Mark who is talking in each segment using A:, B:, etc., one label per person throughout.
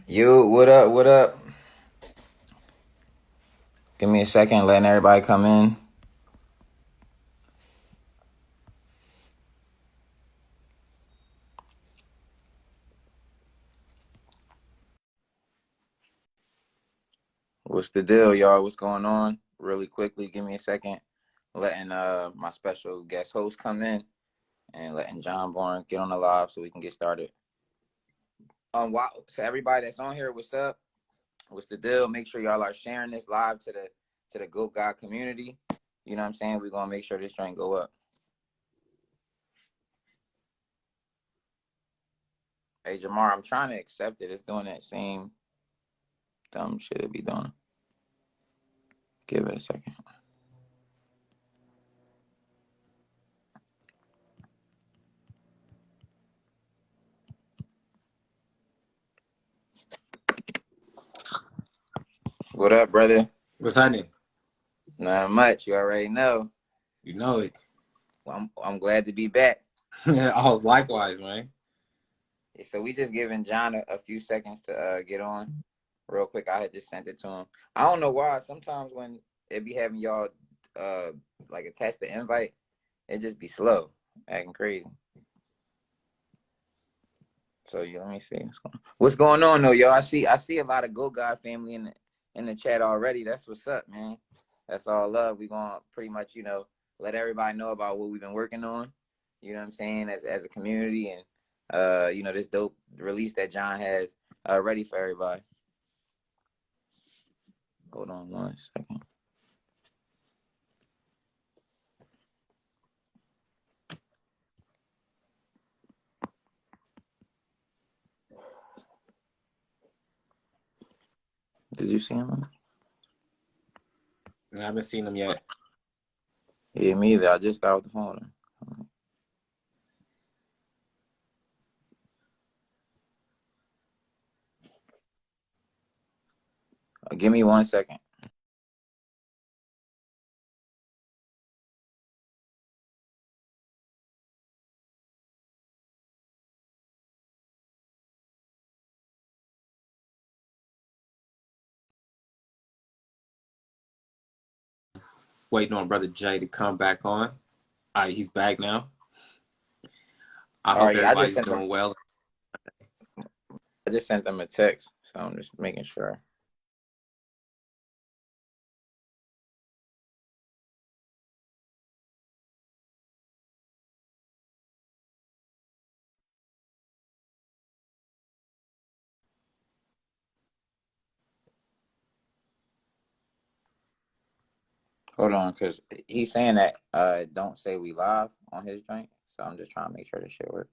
A: Yo, what up? What up? Give me a second, letting everybody come in. What's the deal, y'all? What's going on? Really quickly, give me a second, letting my special guest host come in and letting John Bourne get on the live so we can get started. Wow, so everybody that's on here, what's up? What's the deal? Make sure y'all are sharing this live to the Goat God community. You know what I'm saying? We're gonna make sure this joint go up. Hey Jamar, I'm trying to accept it. It's doing that same dumb shit it be doing. Give it a second. What up, brother?
B: What's happening?
A: Not much. You already know.
B: You know it.
A: Well, I'm glad to be back.
B: Oh, likewise, man.
A: So we just giving John a few seconds to get on real quick. I had just sent it to him. I don't know why. Sometimes when it be having y'all like attach the invite, it just be slow, acting crazy. So let me see what's going on though, y'all. I see a lot of Go God family in the chat already. That's what's up, man. That's all love. We gonna pretty much let everybody know about what we've been working on. You know what I'm saying, as a community, and this dope release that John has ready for everybody. Hold on one second. Did you see him?
B: I haven't seen them yet.
A: Yeah, me either. I just got off the phone. Give me 1 second.
B: Waiting on Brother Jay to come back on. All right, he's back now. I
A: All
B: hope
A: right, yeah,
B: everybody's doing well.
A: I just sent them a text, so I'm just making sure. Hold on, because he's saying that don't say we live on his joint, so I'm just trying to make sure this shit works.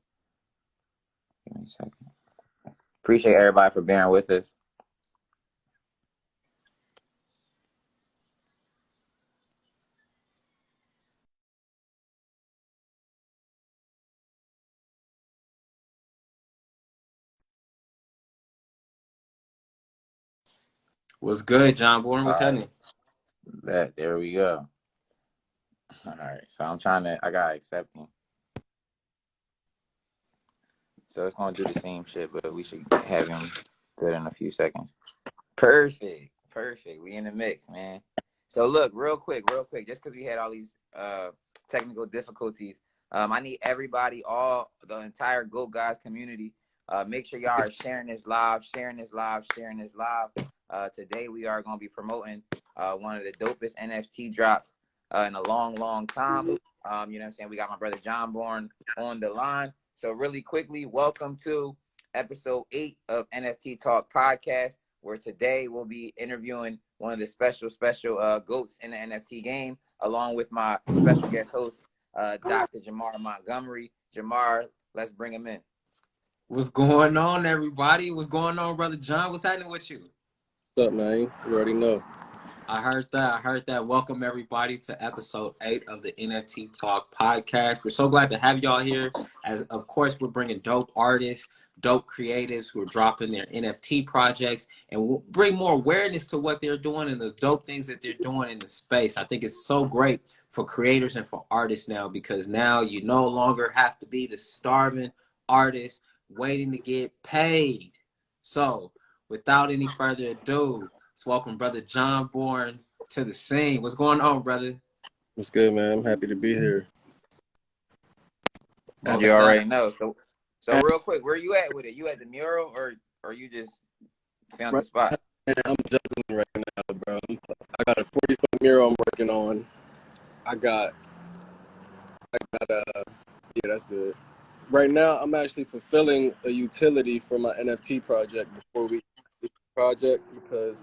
A: Give me a second. Appreciate everybody for bearing with us.
B: What's good, John Bourne? What's
A: All right,
B: happening?
A: there we go. All right, so I gotta accept him. So it's gonna do the same shit, but we should have him good in a few seconds. Perfect. We in the mix, man. So look, real quick, just because we had all these technical difficulties, I need everybody, all the entire Go Guys community, make sure y'all are sharing this live. Today we are going to be promoting one of the dopest NFT drops in a long, long time. You know what I'm saying? We got my brother John Bourne on the line. So really quickly, welcome to episode 8 of NFT Talk Podcast, where today we'll be interviewing one of the special GOATs in the NFT game, along with my special guest host, Dr. Jamar Montgomery. Jamar, let's bring him in.
B: What's going on, everybody? What's going on, Brother John? What's happening with you?
C: What's up, man? You already know.
B: I heard that. Welcome, everybody, to episode 8 of the NFT Talk Podcast. We're so glad to have y'all here. As, of course, we're bringing dope artists, dope creatives who are dropping their NFT projects, and we'll bring more awareness to what they're doing and the dope things that they're doing in the space. I think it's so great for creators and for artists now, because now you no longer have to be the starving artist waiting to get paid. So without any further ado, let's welcome Brother Jamar to the scene. What's going on, brother?
C: What's good, man? I'm happy to be here.
A: You
B: Most
A: already
B: definitely.
A: know. So real quick, where you at with it? You at the mural or you just found the
C: Right
A: spot?
C: now, I'm juggling right now, bro. I got a 40-foot mural I'm working on. I got, yeah, that's good. Right now, I'm actually fulfilling a utility for my NFT project before we do the project because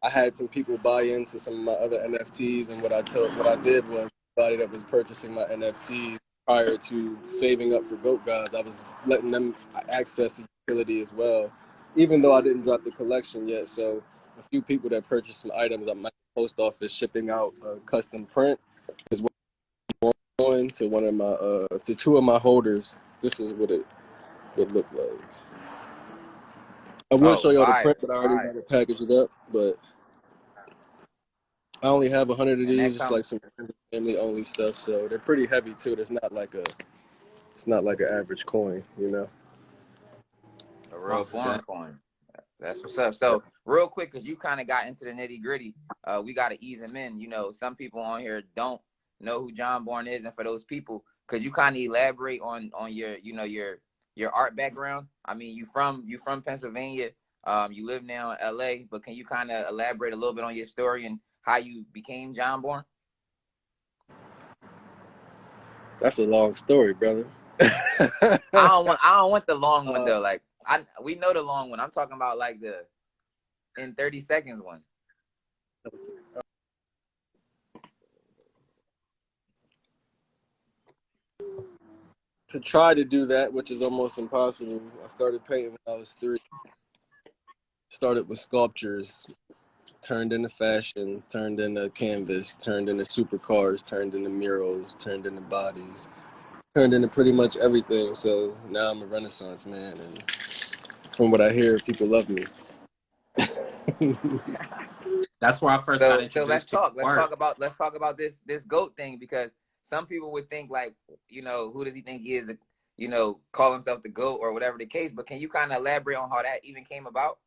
C: I had some people buy into some of my other NFTs, and what I did was everybody that was purchasing my NFTs prior to saving up for Goat Gods, I was letting them access the utility as well, even though I didn't drop the collection yet. So a few people that purchased some items, I'm at the post office shipping out a custom print is what I'm going to one of my to two of my holders. This is what it would look like. I would
A: Oh,
C: show y'all the print,
A: fire,
C: but I already
A: fire.
C: got it packaged up. But I only have 100 of
A: And that
C: these. It's
A: comes
C: like some family only stuff, so they're pretty heavy too. It's not like an average coin, you know.
A: a real
B: Most
A: foreign
B: definitely.
A: coin. That's what's up.
C: Yeah.
A: So real quick, because you kind of got into the nitty gritty, we got to ease them in. You know, some people on here don't know who Jamar is, and for those people, could you kind of elaborate on your your art background? I mean, you from Pennsylvania. You live now in LA, but can you kind of elaborate a little bit on your story and how you became Jamar?
C: That's a long story, brother.
A: I don't want the long one
C: uh,
A: though. Like we know the long one. I'm talking about like the in 30 seconds one.
C: to try to do that, which is almost impossible, I started painting when I was 3. Started with sculptures, turned into fashion, turned into canvas, turned into supercars, turned into murals, turned into bodies, turned into pretty much everything. So now I'm a Renaissance man, and from what I hear, people love me.
B: That's where I first got
A: So let's
B: introduced to your
A: talk.
B: work.
A: Let's talk about this goat thing because some people would think like, who does he think he is to, call himself the goat or whatever the case. But can you kind of elaborate on how that even came about?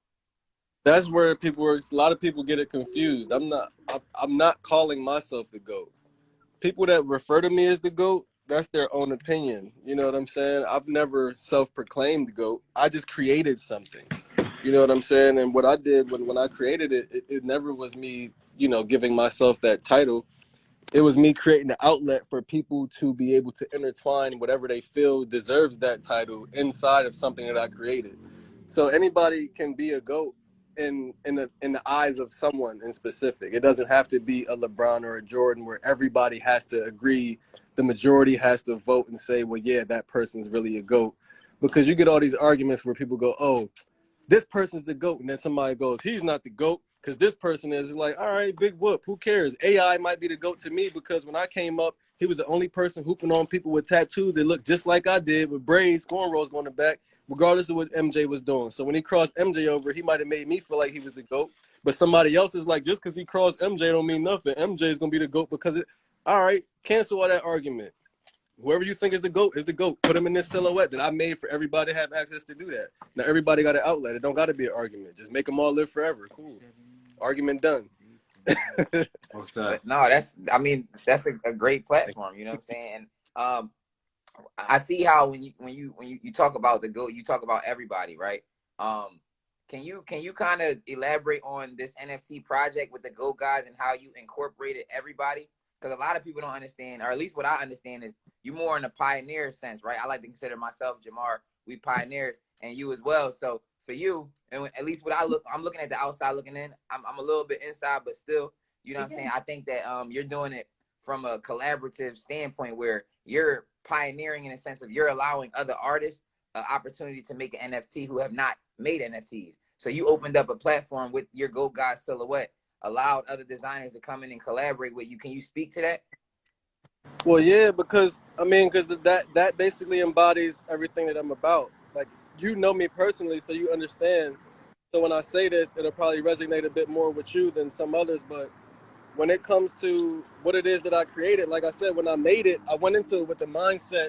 C: That's where a lot of people get it confused. I'm not calling myself the GOAT. People that refer to me as the GOAT, that's their own opinion. You know what I'm saying? I've never self-proclaimed the GOAT. I just created something. You know what I'm saying? And what I did when I created it never was me, giving myself that title. It was me creating an outlet for people to be able to intertwine whatever they feel deserves that title inside of something that I created. So anybody can be a GOAT in the eyes of someone in specific. It doesn't have to be a LeBron or a Jordan where everybody has to agree. The majority has to vote and say, well, yeah, that person's really a GOAT. Because you get all these arguments where people go, oh, this person's the GOAT. And then somebody goes, he's not the GOAT because this person is. Like, all right, big whoop. Who cares? AI might be the GOAT to me because when I came up, he was the only person hooping on people with tattoos that looked just like I did with braids, cornrows going back, regardless of what MJ was doing. So when he crossed MJ over, he might have made me feel like he was the GOAT. But somebody else is like, just because he crossed MJ don't mean nothing. MJ is going to be the GOAT because it. All right, cancel all that argument. Whoever you think is the GOAT is the GOAT. Put him in this silhouette that I made for everybody to have access to do that. Now everybody got an outlet. It don't got to be an argument. Just make them all live forever. Cool. Argument done.
B: Most definitely.
A: But no, that's a great platform. You know what I'm saying? And I see how when you talk about the goat, you talk about everybody, right? Um, can you kind of elaborate on this NFT project with the Goat guys and how you incorporated everybody? Because a lot of people don't understand, or at least what I understand is you more in a pioneer sense, right? I like to consider myself, Jamar, we pioneers, and you as well. So for you, and at least I'm looking at the outside looking in. I'm a little bit inside, but still, you know what I'm saying? I think that you're doing it from a collaborative standpoint where you're pioneering in a sense of you're allowing other artists an opportunity to make an NFT who have not made NFTs. So you opened up a platform with your Goat Guy silhouette, allowed other designers to come in and collaborate with you. Can you speak to that?
C: Well, yeah, because that basically embodies everything that I'm about. Like, you know me personally, so you understand. So when I say this, it'll probably resonate a bit more with you than some others. But when it comes to what it is that I created, like I said, when I made it, I went into it with the mindset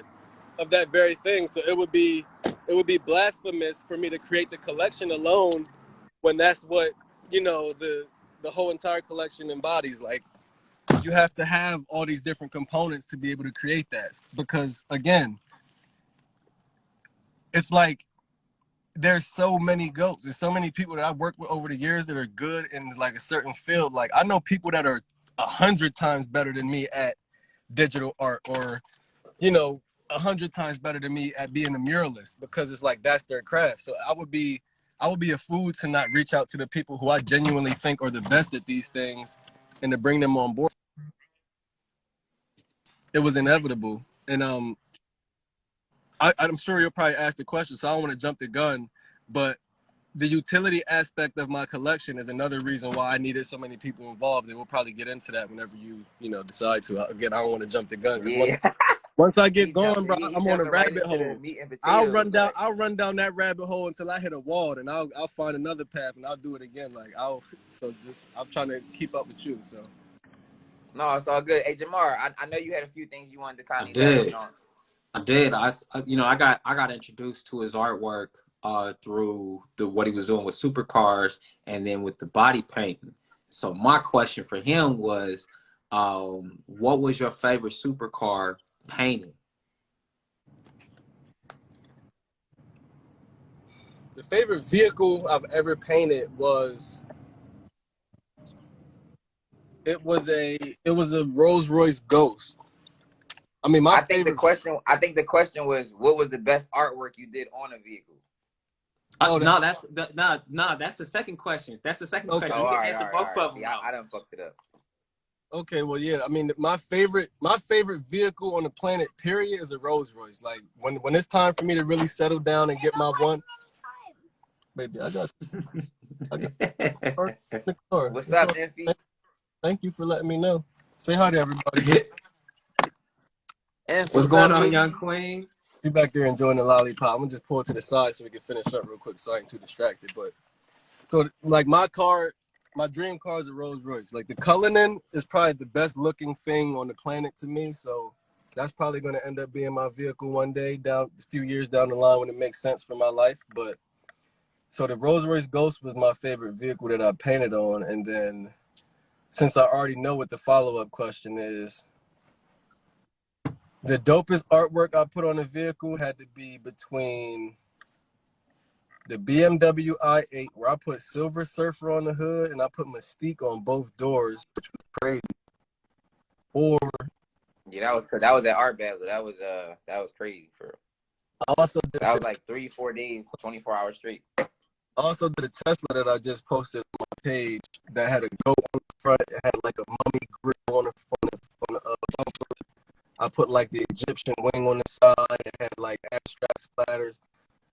C: of that very thing. So it would be blasphemous for me to create the collection alone when that's what, you know, the whole entire collection embodies. Like, you have to have all these different components to be able to create that. Because again, it's like there's so many goats. There's so many people that I've worked with over the years that are good in like a certain field. Like, I know people that are 100 times better than me at digital art, or, you know, 100 times better than me at being a muralist, because it's like that's their craft. So I would be a fool to not reach out to the people who I genuinely think are the best at these things and to bring them on board. It was inevitable. And I'm sure you'll probably ask the question, so I don't want to jump the gun, but the utility aspect of my collection is another reason why I needed so many people involved, and we'll probably get into that whenever you decide to. Again, I don't want to jump the gun, because
A: Yeah.
C: once I get going, bro,
A: He
C: I'm on a
A: jumping right
C: rabbit
A: into the
C: hole.
A: meat and
C: I'll
A: potatoes.
C: run down that rabbit hole until I hit a wall, and I'll find another path, and I'll do it again. Like, I'm trying to keep up with you. So
A: No, it's all good. Hey, Jamar, I know you had a few things you wanted to kind
B: I
A: of elaborate
B: did.
A: on.
B: I did. I got introduced to his artwork through what he was doing with supercars, and then with the body painting. So my question for him was, what was your favorite supercar painting?
C: the favorite vehicle I've ever painted was it was a Rolls Royce Ghost. I mean, my
A: I think the
C: favorite.
A: question was, what was the best artwork you did on a vehicle?
B: No, that's the second question. That's the second
C: Okay.
B: question.
A: Oh,
B: You
A: all
B: can
A: right,
B: answer
A: all right,
B: both
A: all right.
B: of them.
A: See, I done fucked it up.
C: Okay, well, yeah. I mean, my favorite vehicle on the planet, period, is a Rolls Royce. Like, when it's time for me to really settle down and get my one, baby, I got the car.
A: What's
C: It's
A: up,
C: all-
A: Nymphy?
C: Thank you for letting me know. Say hi to everybody.
A: Nymph,
B: What's
A: what's
B: going
A: up,
B: on,
A: baby?
B: young queen?
C: You back there enjoying the lollipop. I'm gonna just pull it to the side so we can finish up real quick, so I ain't too distracted. But so, like, my dream car is a Rolls Royce. Like, the Cullinan is probably the best looking thing on the planet to me. So that's probably gonna end up being my vehicle one day, a few years down the line, when it makes sense for my life. But so the Rolls Royce Ghost was my favorite vehicle that I painted on. And then, since I already know what the follow-up question is, the dopest artwork I put on a vehicle had to be between the BMW i8, where I put Silver Surfer on the hood and I put Mystique on both doors, which was crazy. Or
A: Yeah, that was at Art Basel. That was crazy for real. That was like 3-4 days, 24 hours straight.
C: Also did a Tesla that I just posted on my page that had a goat on the front. It had like a mummy grill on the bumper. I put like the Egyptian wing on the side. It had like abstract splatters.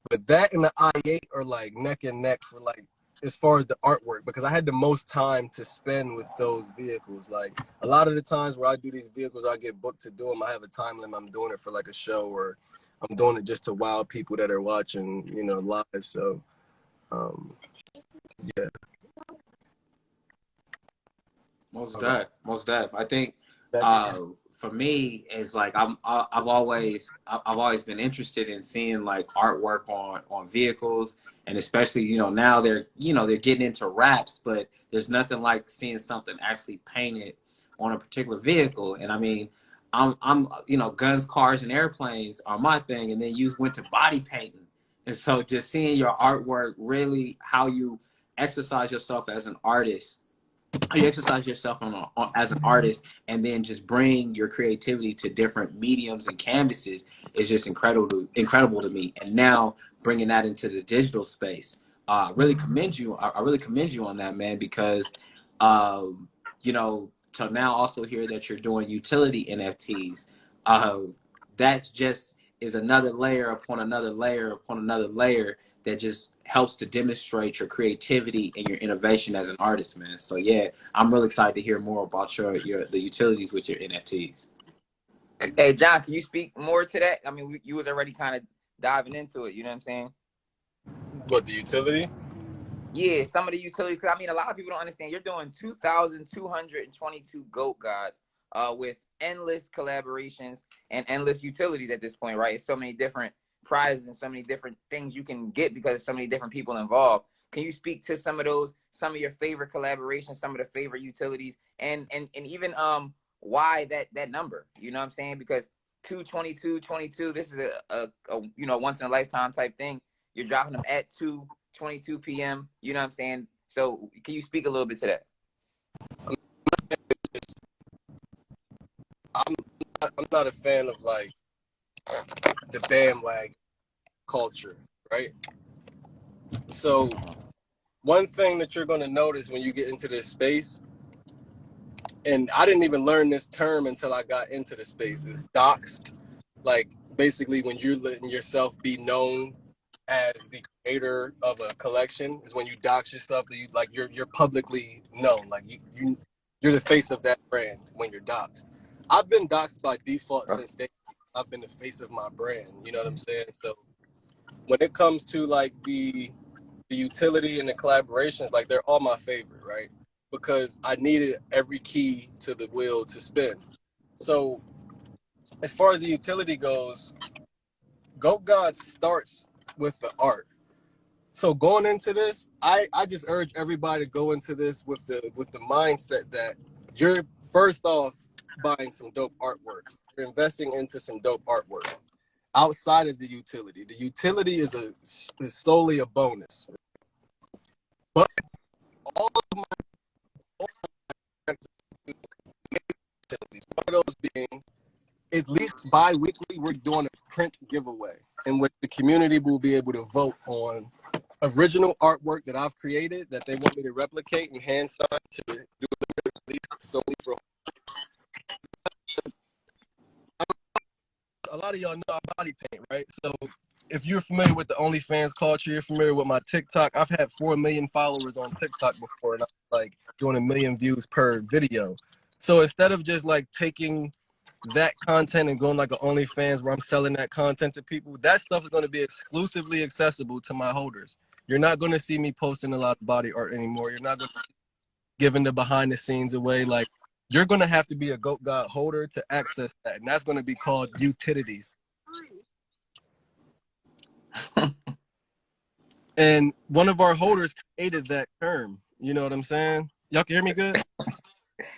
C: But that and the i8 are like neck and neck for, like, as far as the artwork, because I had the most time to spend with those vehicles. Like, a lot of the times where I do these vehicles, I get booked to do them. I have a time limit. I'm doing it for like a show, or I'm doing it just to wow people that are watching, live. So, yeah.
B: Most def. I think
C: That
B: for me, it's like I've always been interested in seeing like artwork on vehicles, and especially now they're getting into wraps, but there's nothing like seeing something actually painted on a particular vehicle. And I mean, I'm guns, cars, and airplanes are my thing, and then you went to body painting, and so just seeing your artwork, really how you exercise yourself as an artist. You exercise yourself as an artist, and then just bring your creativity to different mediums and canvases is just incredible to me. And now bringing that into the digital space, really commend you. I really commend you on that, man, because to now also hear that you're doing utility NFTs, that just is another layer upon another layer upon another layer that just helps to demonstrate your creativity and your innovation as an artist, man. So yeah, I'm really excited to hear more about the utilities with your NFTs.
A: Hey, John, can you speak more to that? I mean, you was already kind of diving into it. You know what I'm saying?
C: What, the utility?
A: Yeah, some of the utilities. Because I mean, a lot of people don't understand. You're doing 2,222 GOAT gods with endless collaborations and endless utilities at this point, right? It's so many different prizes and so many different things you can get because there's so many different people involved. Can you speak to some of those, some of your favorite collaborations, some of the favorite utilities, and even why that number? You know what I'm saying? Because 2/22/22, this is a you know, once in a lifetime type thing. You're dropping them at 2:22 p.m. You know what I'm saying? So can you speak a little bit to that?
C: I'm not a fan of like the bandwagon culture, right? So one thing that you're going to notice when you get into this space, and I didn't even learn this term until I got into the space, is doxed. Like basically when you're letting yourself be known as the creator of a collection is when you dox yourself, that you like you're publicly known. Like you're the face of that brand when you're doxed. I've been doxed by default since day. I've been the face of my brand. You know what I'm saying? So when it comes to like the utility and the collaborations, like they're all my favorite, right? Because I needed every key to the wheel to spin. So as far as the utility goes, Goat God starts with the art. So going into this, I just urge everybody to go into this with the mindset that you're first off buying some dope artwork. You're investing into some dope artwork outside of the utility. The utility is solely a bonus. But all of my utilities, one of those being at least bi-weekly, we're doing a print giveaway in which the community will be able to vote on original artwork that I've created that they want me to replicate and hand sign to do a release solely for. A lot of y'all know I body paint, right? So if you're familiar with the OnlyFans culture, you're familiar with my TikTok. I've had 4 million followers on TikTok before, and I'm like doing 1 million views per video. So instead of just like taking that content and going like an OnlyFans where I'm selling that content to people, that stuff is going to be exclusively accessible to my holders. You're not going to see me posting a lot of body art anymore. You're not going to be giving the behind the scenes away. Like, you're going to have to be a Goat God holder to access that. And that's going to be called utilities. And one of our holders created that term. You know what I'm saying? Y'all can hear me good?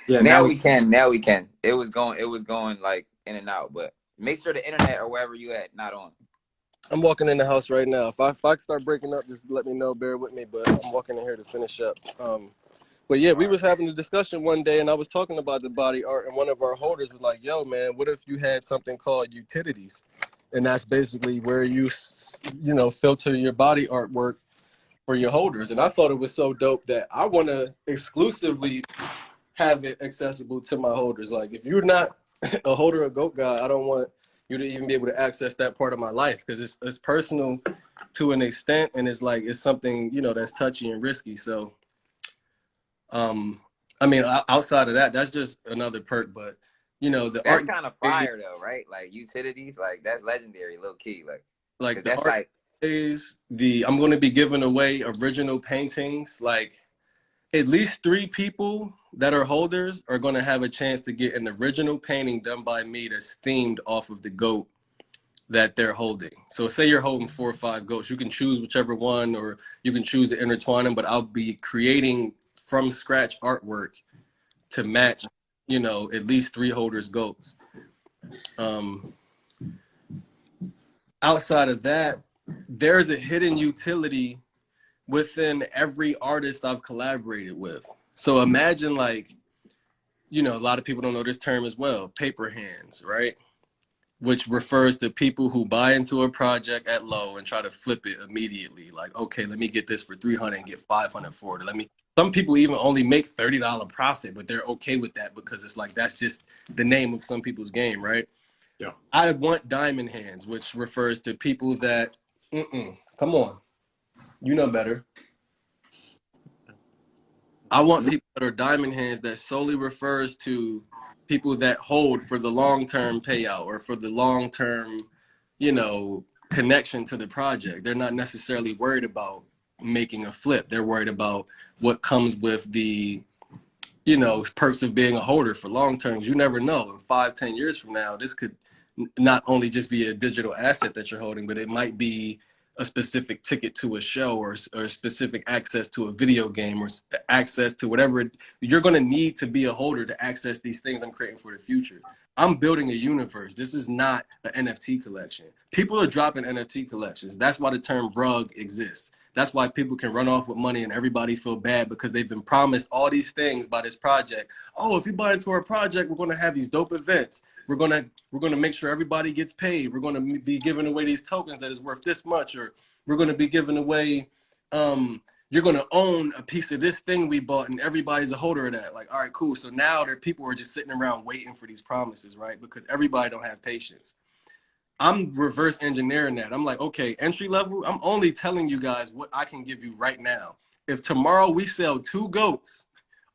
B: Yeah,
A: Now we can. Now we can. It was going like in and out, but make sure the internet or wherever you at not on.
C: I'm walking in the house right now. If I start breaking up, just let me know. Bear with me, but I'm walking in here to finish up. But yeah, we was having a discussion one day, and I was talking about the body art, and one of our holders was like, "Yo, man, what if you had something called utilities?" And that's basically where you filter your body artwork for your holders. And I thought it was so dope that I want to exclusively have it accessible to my holders. Like, if you're not a holder of Goat God, I don't want you to even be able to access that part of my life, because it's personal to an extent, and it's something that's touchy and risky. So I mean, outside of that, that's just another perk. But the
A: That's
C: art
A: kind of fire though, right? Like utilities, like that's legendary, low key.
C: like the
A: that's
C: art
A: like
C: is I'm going to be giving away original paintings. Like, at least 3 people that are holders are going to have a chance to get an original painting done by me that's themed off of the goat that they're holding. So say you're holding 4 or 5 goats, you can choose whichever one, or you can choose to intertwine them, but I'll be creating from scratch artwork to match, at least 3 holders' goats. Outside of that, there's a hidden utility within every artist I've collaborated with. So imagine, like, a lot of people don't know this term as well, paper hands, right? Which refers to people who buy into a project at low and try to flip it immediately. Like, okay, let me get this for $300 and get $500 for it. Some people even only make $30 profit, but they're okay with that because it's like, that's just the name of some people's game, right?
B: Yeah.
C: I want diamond hands, which refers to people that, come on, you know better. I want people that are diamond hands that solely refers to people that hold for the long-term payout or for the long-term, connection to the project. They're not necessarily worried about making a flip. They're worried about what comes with the, perks of being a holder for long-term. You never know. In 5-10 years from now, this could not only just be a digital asset that you're holding, but it might be a specific ticket to a show or specific access to a video game or access to whatever. You're going to need to be a holder to access these things I'm creating for the future. I'm building a universe. This is not an NFT collection. People are dropping NFT collections. That's why the term rug exists. That's why people can run off with money and everybody feel bad because they've been promised all these things by this project. Oh, if you buy into our project, we're going to have these dope events. We're gonna make sure everybody gets paid. We're gonna be giving away these tokens that is worth this much, or we're gonna be giving away. You're gonna own a piece of this thing we bought, and everybody's a holder of that. Like, all right, cool. So now there people are just sitting around waiting for these promises, right? Because everybody don't have patience. I'm reverse engineering that. I'm like, okay, entry level. I'm only telling you guys what I can give you right now. If tomorrow we sell 2 goats,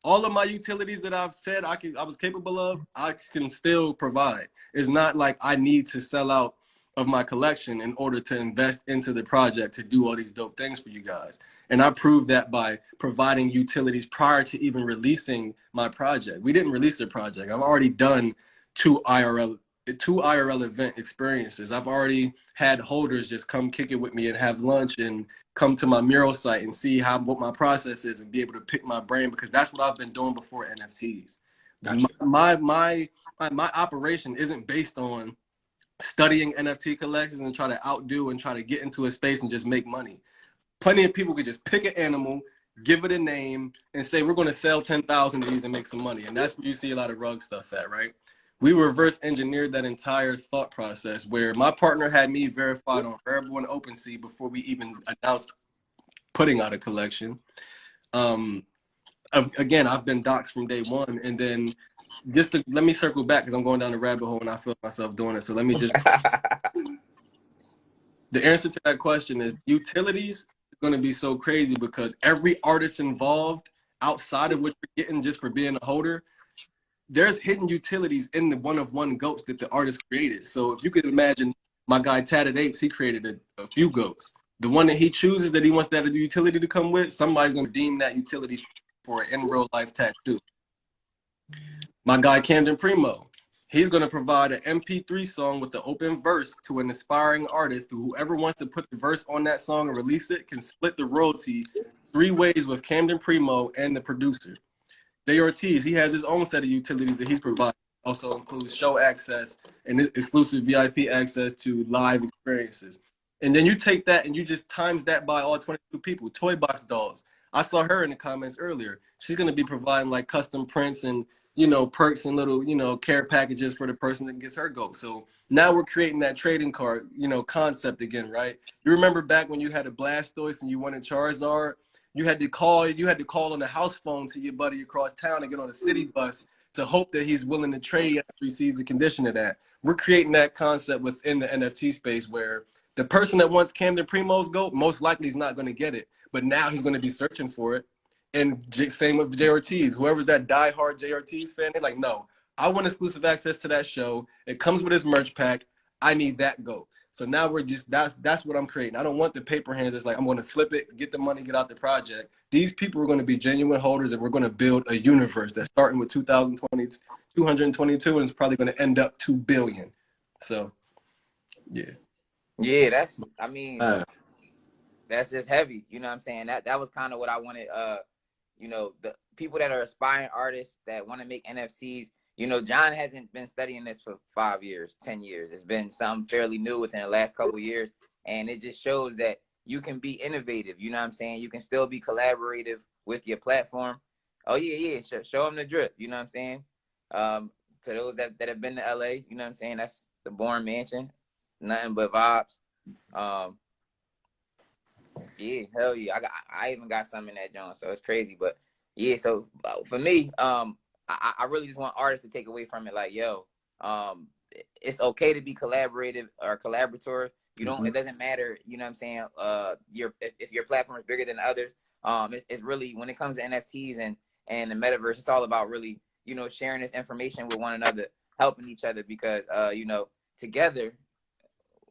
C: all of my utilities that I've said I was capable of, I can still provide. It's not like I need to sell out of my collection in order to invest into the project to do all these dope things for you guys. And I proved that by providing utilities prior to even releasing my project. We didn't release the project. I've already done 2 IRL event experiences. I've already had holders just come kick it with me and have lunch and come to my mural site and see what my process is and be able to pick my brain, because that's what I've been doing before NFTs.
B: Gotcha.
C: My operation isn't based on studying NFT collections and try to outdo and try to get into a space and just make money. Plenty of people could just pick an animal, give it a name, and say, we're going to sell 10,000 of these and make some money. And that's where you see a lot of rug stuff at, right? We reverse engineered that entire thought process where my partner had me verified on Rarible and OpenSea before we even announced putting out a collection. Again, I've been doxxed from day one. And then let me circle back because I'm going down the rabbit hole and I feel myself doing it. So let me just, the answer to that question is utilities is going to be so crazy because every artist involved outside of what you're getting just for being a holder, there's hidden utilities in the one-of-one goats that the artist created. So if you could imagine my guy Tatted Apes, he created a few goats. The one that he chooses that he wants that utility to come with, somebody's going to deem that utility for an in real life tattoo. My guy Camden Primo, he's going to provide an MP3 song with the open verse to an aspiring artist. Whoever wants to put the verse on that song and release it can split the royalty 3 ways with Camden Primo and the producer. Jay Ortiz, he has his own set of utilities that he's providing. Also includes show access and exclusive VIP access to live experiences. And then you take that and you just times that by all 22 people. Toy Box Dolls. I saw her in the comments earlier. She's going to be providing like custom prints and, perks and little, care packages for the person that gets her goat. So now we're creating that trading card, concept again, right? You remember back when you had a Blastoise and you wanted Charizard? You had to call on the house phone to your buddy across town and get on a city bus to hope that he's willing to trade after he sees the condition of that. We're creating that concept within the NFT space where the person that wants Camden Primo's goat most likely is not going to get it, but now he's going to be searching for it. And same with Jay Ortiz. Whoever's that diehard Jay Ortiz fan, they're like, no, I want exclusive access to that show. It comes with his merch pack. I need that goat. So now we're just, that's what I'm creating. I don't want the paper hands. It's like, I'm going to flip it, get the money, get out the project. These people are going to be genuine holders, and we're going to build a universe that's starting with 222, and it's probably going to end up 2 billion. So, yeah.
A: Yeah, that's just heavy. You know what I'm saying? That was kind of what I wanted. The people that are aspiring artists that want to make NFTs. John hasn't been studying this for 5 years, 10 years. It's been something fairly new within the last couple of years. And it just shows that you can be innovative. You know what I'm saying? You can still be collaborative with your platform. Oh, yeah. Show them the drip. You know what I'm saying? To those that have been to LA, you know what I'm saying? That's the Bourne Mansion. Nothing but vibes. Yeah, hell yeah. I even got some in that joint, so it's crazy. But yeah, so for me, I really just want artists to take away from it, like, yo, it's okay to be collaborative or collaborator. It doesn't matter, you know what I'm saying? If your platform is bigger than others, it's really, when it comes to NFTs and the metaverse, it's all about really, sharing this information with one another, helping each other, because together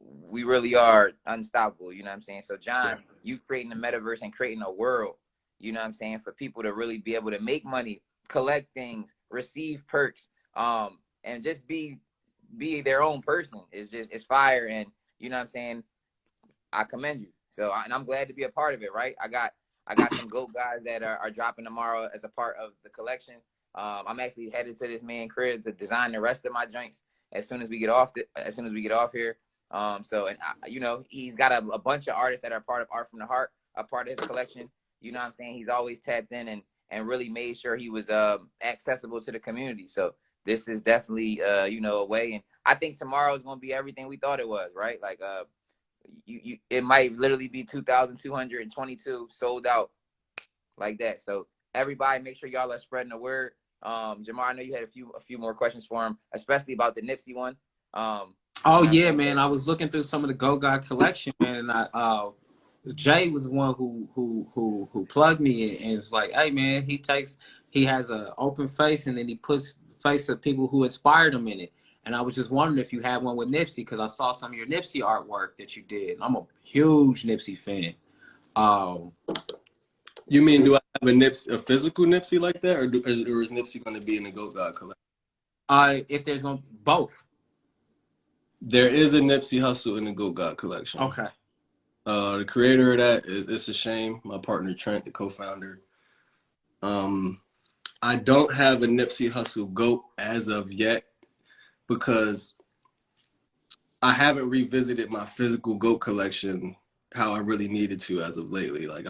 A: we really are unstoppable. You know what I'm saying? So John, you creating the metaverse and creating a world, you know what I'm saying, for people to really be able to make money, collect things, receive perks, and just be their own person. It's fire. And you know what I'm saying, I commend you. So, and I'm glad to be a part of it, right? I got some GOAT guys that are dropping tomorrow as a part of the collection. I'm actually headed to this man crib to design the rest of my joints as soon as we get off here. So, and you know, he's got a bunch of artists that are part of Art from the Heart, a part of his collection. You know what I'm saying? He's always tapped in and really made sure he was accessible to the community. So this is definitely you know, a way. And I think tomorrow is going to be everything we thought it was, right? Like it might literally be 2,222 sold out like that. So everybody, make sure y'all are spreading the word. Jamar, I know you had a few more questions for him, especially about the Nipsey one.
B: Oh yeah, man. I was looking through some of the Go God collection, man, and Jay was the one who plugged me in and was like, hey man, he has an open face and then he puts face of people who inspired him in it. And I was just wondering if you had one with Nipsey, because I saw some of your Nipsey artwork that you did. I'm a huge Nipsey fan.
C: You mean, do I have a physical Nipsey like that, or is Nipsey going to be in the Goat God collection?
B: If there's going to both.
C: There is a Nipsey Hussle in the Goat God collection.
B: Okay.
C: The creator of that is It's a Shame, my partner Trent, the co-founder. I don't have a Nipsey Hussle GOAT as of yet because I haven't revisited my physical GOAT collection how I really needed to as of lately. Like,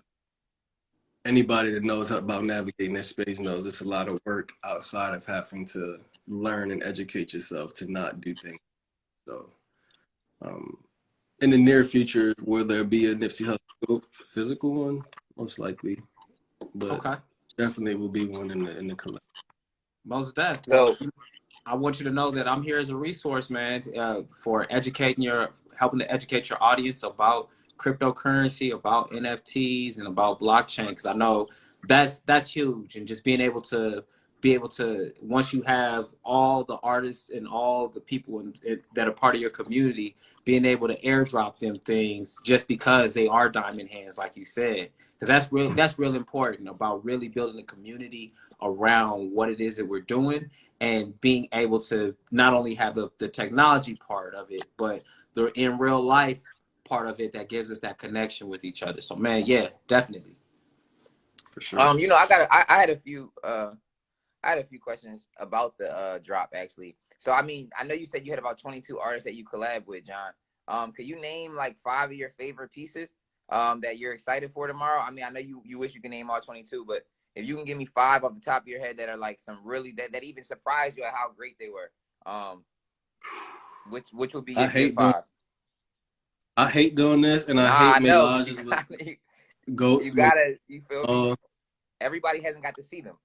C: anybody that knows about navigating this space knows it's a lot of work outside of having to learn and educate yourself to not do things. So, in the near future, will there be a Nipsey Hussle physical one? Most likely, but
B: okay,
C: definitely will be one in the collection.
B: Most definitely.
A: So
B: I want you to know that I'm here as a resource, man, for helping to educate your audience about cryptocurrency, about NFTs, and about blockchain, because I know that's huge. And just being able to once you have all the artists and all the people that are part of your community, being able to airdrop them things just because they are diamond hands, like you said, because that's real important about really building a community around what it is that we're doing, and being able to not only have the technology part of it, but the in real life part of it that gives us that connection with each other. So man, yeah, definitely.
C: For sure.
A: you know, I had a few questions about the drop actually. So I mean, I know you said you had about 22 artists that you collab with, John. Could you name like 5 of your favorite pieces that you're excited for tomorrow? I mean, I know you wish you could name all 22, but if you can give me 5 off the top of your head that are like some really that even surprised you at how great they were, which would be your 5?
C: I hate doing this, and I hate Milage's with goats.
A: You feel me? Everybody hasn't got to see them.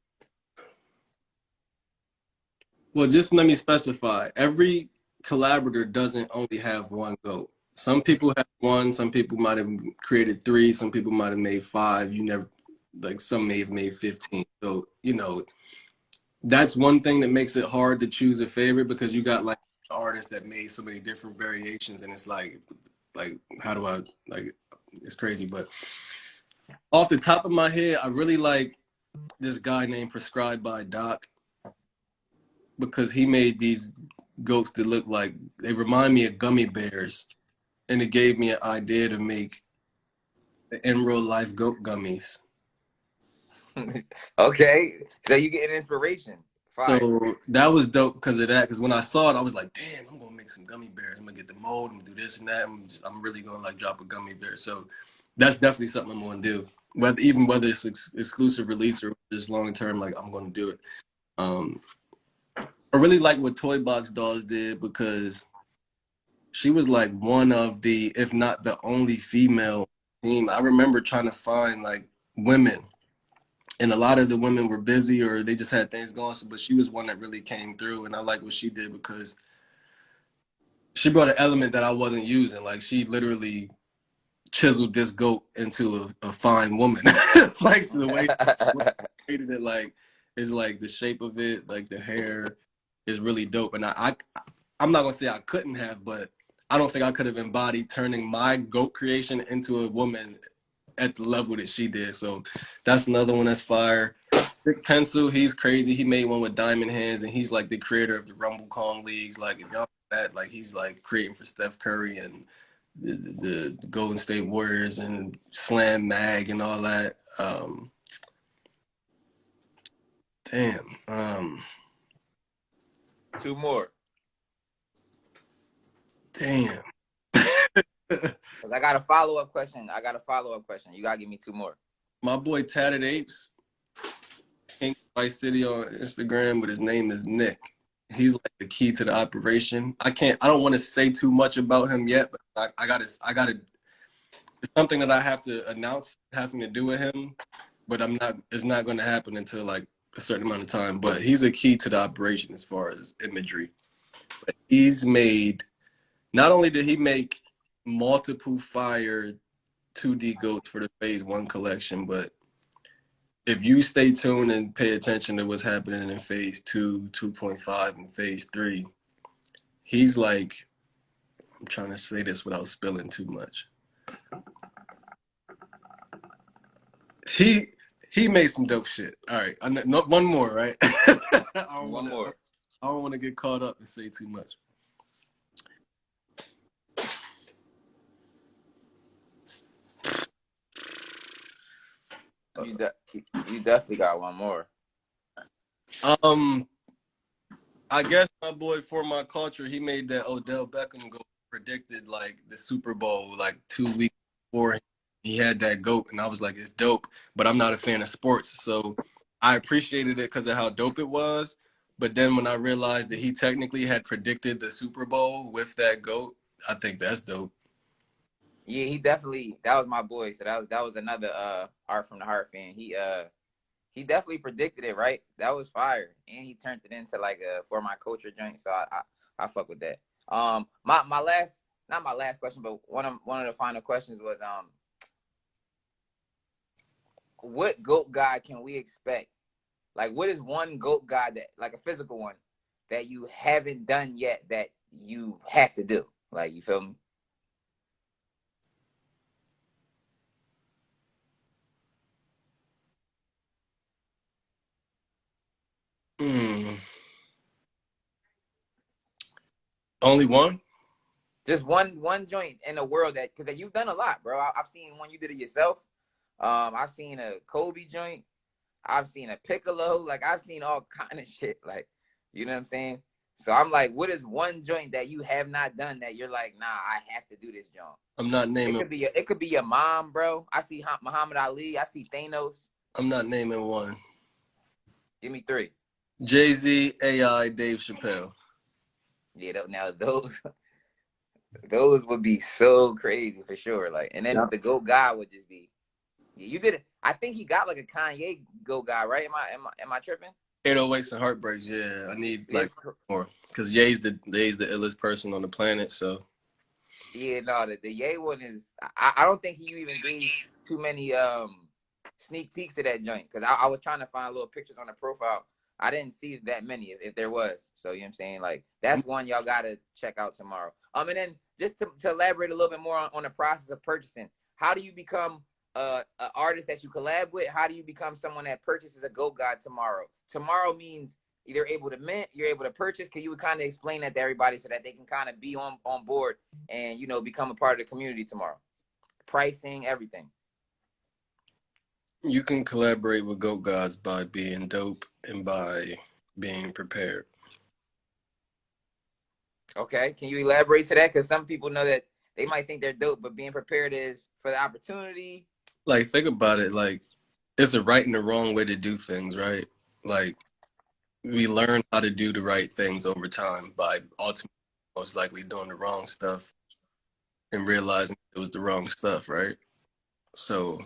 C: Well, just let me specify. Every collaborator doesn't only have one GOAT. Some people have one. Some people might have created 3. Some people might have made 5. Some may have made 15. So, you know, that's one thing that makes it hard to choose a favorite, because you got like artists that made so many different variations, and it's like how do I, like, it's crazy. But off the top of my head, I really like this guy named Prescribed by Doc, because he made these goats that look like, they remind me of gummy bears, and it gave me an idea to make in real life goat gummies.
A: Okay, so you get an inspiration. Fire.
C: So that was dope because of that. Because when I saw it, I was like, damn, I'm gonna make some gummy bears. I'm gonna get the mold. I'm gonna do this and that. I'm really gonna like drop a gummy bear. So that's definitely something I'm gonna do. Whether it's exclusive release or just long term, like, I'm gonna do it. I really like what Toy Box Dolls did, because she was like one of the, if not the only female team. I remember trying to find like women, and a lot of the women were busy or they just had things going. But she was one that really came through, and I like what she did because she brought an element that I wasn't using. Like, she literally chiseled this goat into a fine woman. Like, so the way she created it, like, is like the shape of it, like the hair is really dope. And I'm not gonna say I couldn't have, but I don't think I could have embodied turning my goat creation into a woman at the level that she did. So that's another one that's fire. Rick Pencil, he's crazy. He made one with diamond hands, and he's like the creator of the Rumble Kong leagues. Like, if y'all know that, like, he's like creating for Steph Curry and the Golden State Warriors and Slam Mag and all that.
A: Two more.
C: Damn.
A: Cause I got a follow-up question. You gotta give me two more.
C: My boy Tatted Apes, King Vice City on Instagram, but his name is Nick. He's like the key to the operation. I don't want to say too much about him yet, but I gotta, it's something that I have to announce having to do with him, but it's not going to happen until like a certain amount of time. But he's a key to the operation as far as imagery. But not only did he make multiple fire 2D goats for the Phase 1 collection, but if you stay tuned and pay attention to what's happening in Phase 2, 2.5, and Phase 3, he's like, I'm trying to say this without spilling too much. He made some dope shit. All right, one more, right?
A: One more.
C: I don't want to get caught up and say too much.
A: You definitely got one more.
C: I guess my boy For My Culture, he made that Odell Beckham goat, predicted like the Super Bowl like 2 weeks before he had that goat, and I was like, it's dope, but I'm not a fan of sports, so I appreciated it because of how dope it was. But then when I realized that he technically had predicted the Super Bowl with that goat, I think that's dope.
A: Yeah, he definitely, that was my boy. So that was another Art from the Heart fan. He definitely predicted it, right? That was fire. And he turned it into like a For My Culture joint. So I fuck with that. My last, not my last question, but one of the final questions was what GOAT God can we expect? Like, what is one GOAT God that, like a physical one, that you haven't done yet that you have to do? Like, you feel me?
C: Only one?
A: Just one joint in the world that, because you've done a lot, bro. I've seen one you did it yourself. I've seen a Kobe joint. I've seen a Piccolo. Like, I've seen all kind of shit. Like, you know what I'm saying? So I'm like, what is one joint that you have not done that you're like, nah, I have to do this joint?
C: I'm not naming.
A: It could be your mom, bro. I see Muhammad Ali. I see Thanos.
C: I'm not naming one.
A: Give me three.
C: Jay-Z, AI, Dave Chappelle.
A: Yeah, now those would be so crazy for sure. Like, and then the GOAT guy would just be, yeah, you did it. I think he got like a Kanye GOAT guy, right? Am I tripping?
C: 808s and Heartbreaks. Yeah, I need like more because Ye's the illest person on the planet. So
A: yeah, no, the Ye one is. I don't think he even gave too many sneak peeks of that joint because I was trying to find little pictures on the profile. I didn't see that many if there was. So you know what I'm saying? Like, that's one y'all gotta check out tomorrow. And then just to elaborate a little bit more on the process of purchasing, how do you become an artist that you collab with? How do you become someone that purchases a GOAT God tomorrow? Tomorrow means you're able to mint, you're able to purchase. Can you kind of explain that to everybody so that they can kind of be on board and, you know, become a part of the community tomorrow? Pricing, everything.
C: You can collaborate with GOAT Gods by being dope and by being prepared.
A: Okay, can you elaborate to that? Because some people know that they might think they're dope, but being prepared is for the opportunity.
C: Like, think about it. Like, it's a right and the wrong way to do things, right? Like, we learn how to do the right things over time by ultimately most likely doing the wrong stuff and realizing it was the wrong stuff, right? So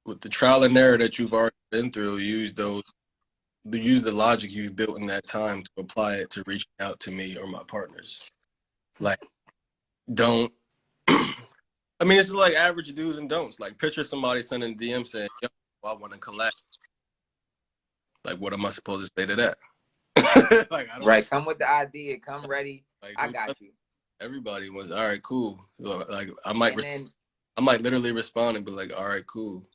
C: with the trial and error that you've already been through, use the logic you've built in that time to apply it to reaching out to me or my partners. Like, don't I mean, it's just like average do's and don'ts. Like, picture somebody sending a DM saying, yo, I want to collab. Like, what am I supposed to say to that?
A: Like, right, come with the idea, come ready. Like, I got you.
C: Everybody was, all right, cool. Like, I might literally respond and be like, all right, cool.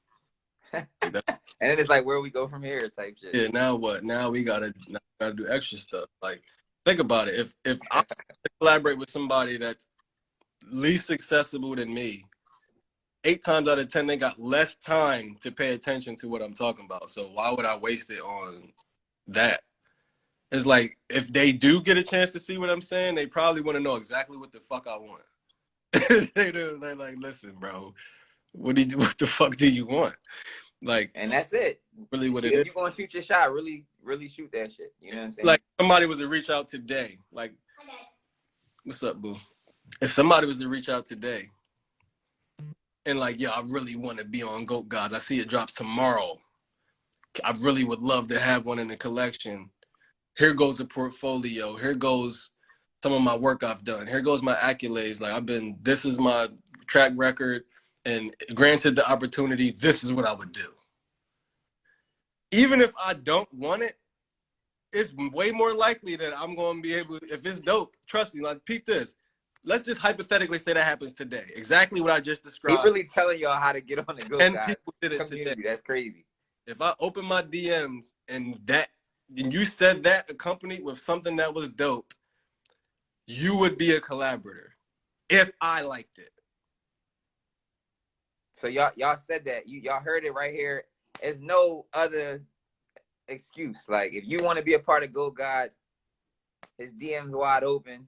A: Like, and then it's like, where we go from here type shit.
C: Yeah, now what? Now we gotta do extra stuff. Like, think about it. If I collaborate with somebody that's least accessible than me, 8 times out of 10, they got less time to pay attention to what I'm talking about. So why would I waste it on that? It's like, if they do get a chance to see what I'm saying, they probably want to know exactly what the fuck I want. They're like, listen, bro, what the fuck do you want? Like,
A: and that's it.
C: really what it
A: If
C: is.
A: you're gonna shoot your shot, really, really shoot that shit. You know what I'm saying?
C: Like, somebody was to reach out today. Like, what's up, boo? If somebody was to reach out today and like, yeah, I really want to be on Goat Gods. I see it drops tomorrow. I really would love to have one in the collection. Here goes a portfolio. Here goes some of my work I've done. Here goes my accolades. Like, this is my track record. And granted the opportunity, this is what I would do. Even if I don't want it, it's way more likely that I'm going to be able, if it's dope, trust me, like, peep this. Let's just hypothetically say that happens today. Exactly what I just described.
A: He's really telling y'all how to get on the Goat Gods.
C: 10 people did it today.
A: That's crazy.
C: If I open my DMs and you said that accompanied with something that was dope, you would be a collaborator if I liked it.
A: So y'all said that. Y'all heard it right here. There's no other excuse. Like, if you want to be a part of Goat Gods, his DM's wide open.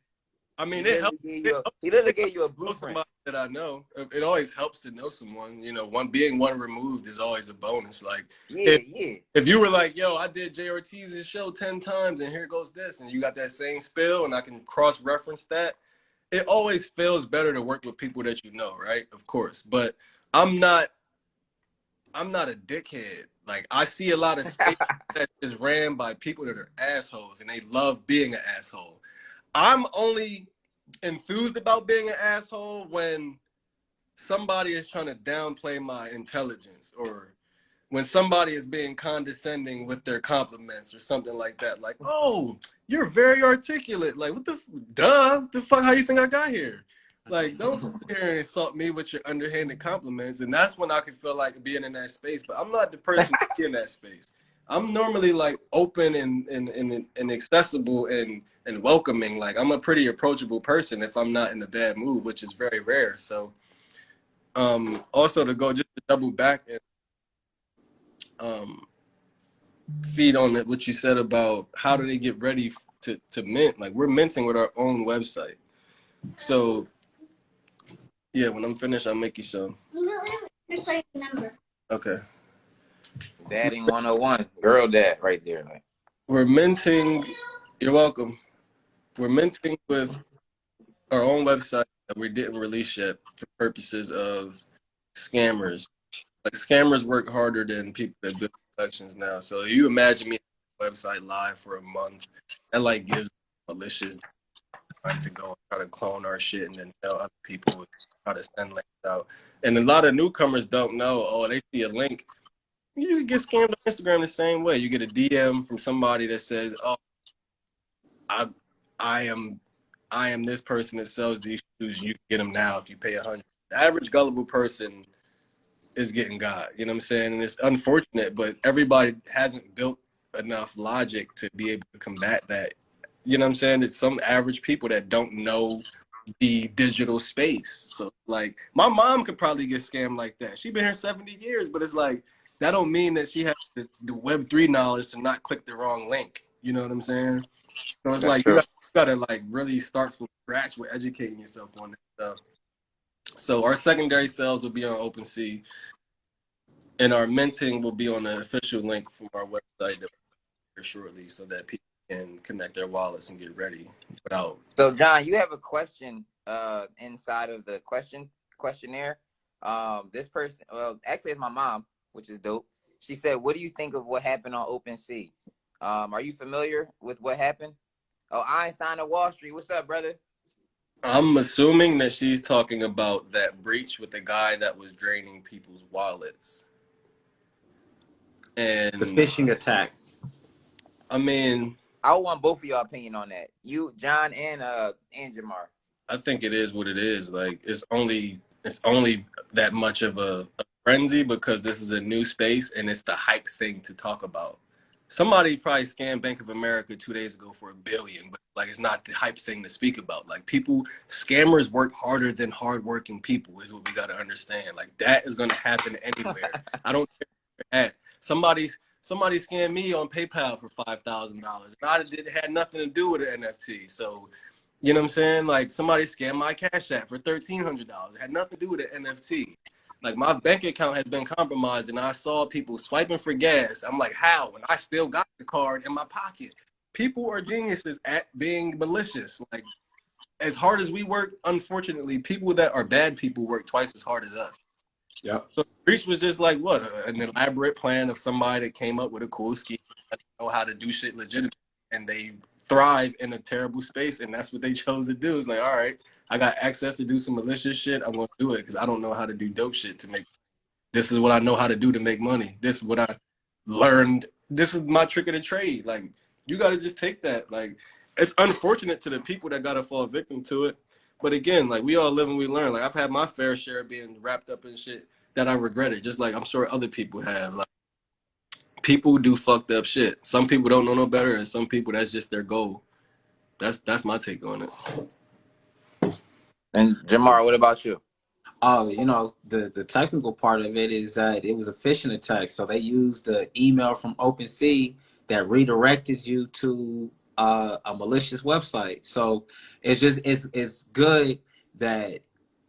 C: I mean,
A: He literally gave you a blueprint.
C: That I know. It always helps to know someone. You know, one removed is always a bonus. Like, if you were like, yo, I did Jay Ortiz's show 10 times and here goes this, and you got that same spill and I can cross-reference that, it always feels better to work with people that you know, right? Of course. But I'm not a dickhead. Like, I see a lot of space that is ran by people that are assholes and they love being an asshole. I'm only enthused about being an asshole when somebody is trying to downplay my intelligence, or when somebody is being condescending with their compliments or something like that. Like, oh, you're very articulate. Like, what the fuck, how you think I got here? Like, don't sit here and insult me with your underhanded compliments. And that's when I can feel like being in that space. But I'm not the person to be in that space. I'm normally like open and accessible and welcoming. Like, I'm a pretty approachable person if I'm not in a bad mood, which is very rare. So also to go just to double back and feed on it, what you said about how do they get ready to mint. Like, we're minting with our own website. So yeah, when I'm finished, I'll make you some. Number. Okay.
A: Dadding 101, girl dad right there. Like,
C: we're minting. You're welcome. We're minting with our own website that we didn't release yet for purposes of scammers. Like, scammers work harder than people that build collections now. So you imagine me on the website live for a month, and like gives malicious time to go and try to clone our shit and then tell other people how to send links out. And a lot of newcomers don't know. Oh, they see a link. You can get scammed on Instagram the same way. You get a DM from somebody that says, "Oh, I am this person that sells these shoes. You can get them now if you pay $100." The average gullible person is getting got. You know what I'm saying? And it's unfortunate, but everybody hasn't built enough logic to be able to combat that. You know what I'm saying? It's some average people that don't know the digital space. So, like, my mom could probably get scammed like that. She's been here 70 years, but it's like, that don't mean that she has the Web3 knowledge to not click the wrong link. You know what I'm saying? So it's like, you gotta like really start from scratch with educating yourself on this stuff. So our secondary sales will be on OpenSea, and our minting will be on the official link from our website that we'll shortly, so that people can connect their wallets and get ready without.
A: So John, you have a question inside of the questionnaire. This person, well, actually it's my mom, which is dope. She said, what do you think of what happened on OpenSea? Are you familiar with what happened? Oh, Einstein of Wall Street. What's up, brother?
C: I'm assuming that she's talking about that breach with the guy that was draining people's wallets. And
B: the phishing attack.
C: I mean,
A: I want both of your opinion on that. You, John, and Jamar.
C: I think it is what it is. Like, it's only that much of a frenzy because this is a new space and it's the hype thing to talk about. somebody probably scammed Bank of America 2 days ago for $1 billion, but like it's not the hype thing to speak about. Like scammers work harder than hardworking people is what we got to understand. Like that is going to happen anywhere. I don't care. Somebody scammed me on PayPal for $5,000. It had nothing to do with an NFT. So, you know what I'm saying? Like somebody scammed my Cash App for $1,300. It had nothing to do with an NFT. Like my bank account has been compromised and I saw people swiping for gas. I'm like, how? And I still got the card in my pocket. People are geniuses at being malicious. Like as hard as we work, unfortunately, people that are bad people work twice as hard as us.
B: Yeah.
C: So the breach was just like what? An elaborate plan of somebody that came up with a cool scheme, know how to do shit legitimate, and they thrive in a terrible space, and that's what they chose to do. It's like, all right, I got access to do some malicious shit. I'm gonna do it because I don't know how to do dope shit to make. This is what I know how to do to make money. This is what I learned. This is my trick of the trade. Like you got to just take that. Like it's unfortunate to the people that got to fall victim to it. But again, like we all live and we learn. Like I've had my fair share of being wrapped up in shit that I regretted, just like I'm sure other people have. Like people do fucked up shit. Some people don't know no better, and some people that's just their goal. That's my take on it.
A: And Jamar, what about you?
B: Oh, you know, the technical part of it is that it was a phishing attack. So they used the email from OpenSea that redirected you to a malicious website. So it's good that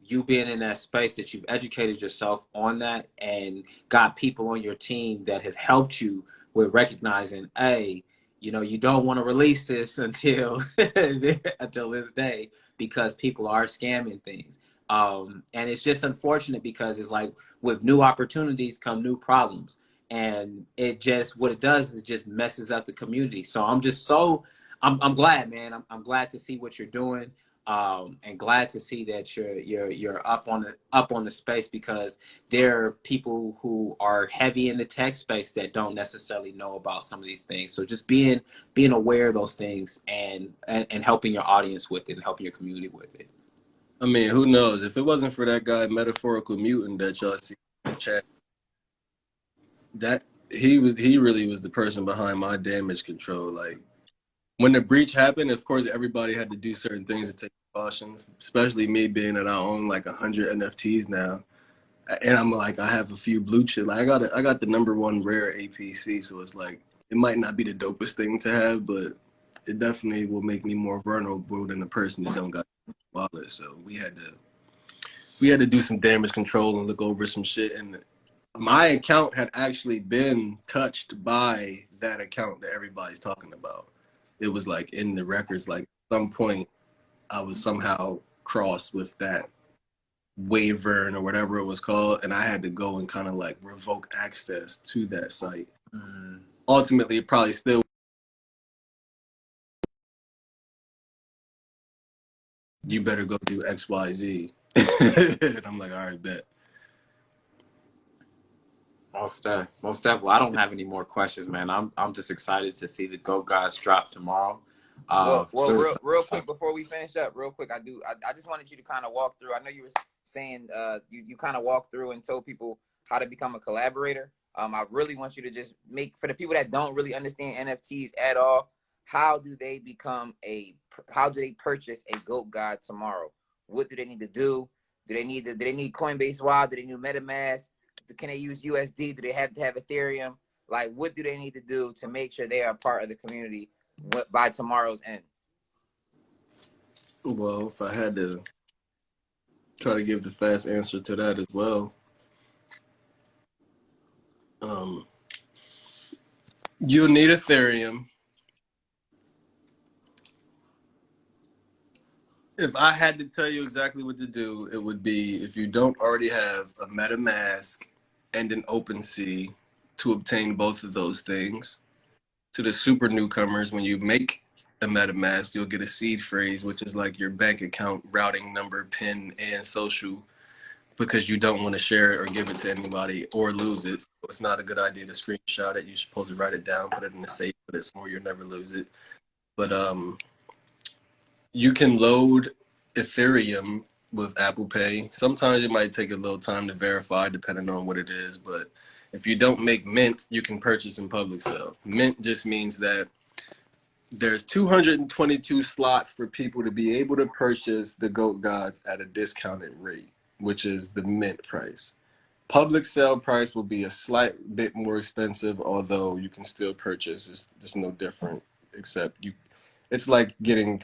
B: you being in that space, that you've educated yourself on that and got people on your team that have helped you with recognizing, hey, you know, you don't want to release this until until this day because people are scamming things. And it's just unfortunate because it's like with new opportunities come new problems, and it just what it does is it just messes up the community. So I'm glad, man. I'm glad to see what you're doing, and glad to see that you're up on the space, because there are people who are heavy in the tech space that don't necessarily know about some of these things. So just being aware of those things and helping your audience with it and helping your community with it.
C: I mean, who knows? If it wasn't for that guy, Metaphorical Mutant, that y'all see in the chat, that he really was the person behind my damage control. Like when the breach happened, of course, everybody had to do certain things to take precautions, especially me being that I own like 100 NFTs now. And I'm like, I have a few blue chip. Like I got the #1 rare APC, so it's like it might not be the dopest thing to have, but it definitely will make me more vulnerable than the person that don't got wallet. So we had to do some damage control and look over some shit. And my account had actually been touched by that account that everybody's talking about. It was like in the records, like at some point I was somehow crossed with that Wavern or whatever it was called, and I had to go and kind of like revoke access to that site. Ultimately, it probably still you better go do XYZ. And I'm like, all right, bet.
B: Most definitely. I don't have any more questions, man. I'm just excited to see the Go Guys drop tomorrow.
A: Well, real quick before we finish up, real quick, I just wanted you to kind of walk through. I know you were saying you kind of walked through and told people how to become a collaborator. I really want you to just make, for the people that don't really understand NFTs at all, how do they purchase a GOAT guide tomorrow? What do they need to do? Do they need Coinbase Wallet? Do they need MetaMask? Can they use USD? Do they have to have Ethereum? Like, what do they need to do to make sure they are part of the community by tomorrow's end?
C: Well, if I had to try to give the fast answer to that as well, you'll need Ethereum. If I had to tell you exactly what to do, it would be, if you don't already have a MetaMask and an OpenSea, to obtain both of those things. To the super newcomers, when you make a MetaMask, you'll get a seed phrase, which is like your bank account routing number, PIN, and social, because you don't want to share it or give it to anybody or lose it. So it's not a good idea to screenshot it. You're supposed to write it down, put it in the safe, put it somewhere you'll never lose it. But you can load Ethereum with Apple Pay. Sometimes it might take a little time to verify depending on what it is, but If you don't make mint, you can purchase in public sale. Mint just means that there's 222 slots for people to be able to purchase the GOAT gods at a discounted rate, which is the mint price. Public sale price will be a slight bit more expensive, although you can still purchase. It's no different, except it's like getting,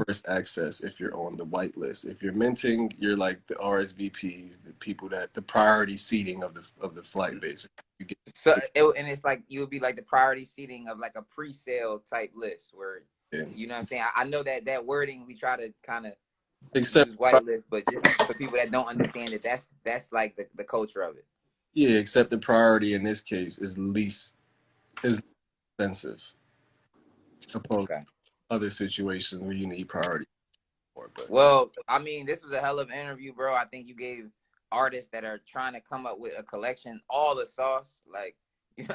C: first access if you're on the white list. If you're minting, you're like the RSVPs, the people the priority seating of the flight, basically. You get
A: and it's like you would be like the priority seating of like a pre-sale type list where, you know what I'm saying? I know that wording we try to kind of use white list, but just for people that don't understand it, that's like the culture of it.
C: Yeah, except the priority in this case is expensive opposed to other situations where you need priority more. But
A: well, I mean, this was a hell of an interview, bro. I think you gave artists that are trying to come up with a collection all the sauce, like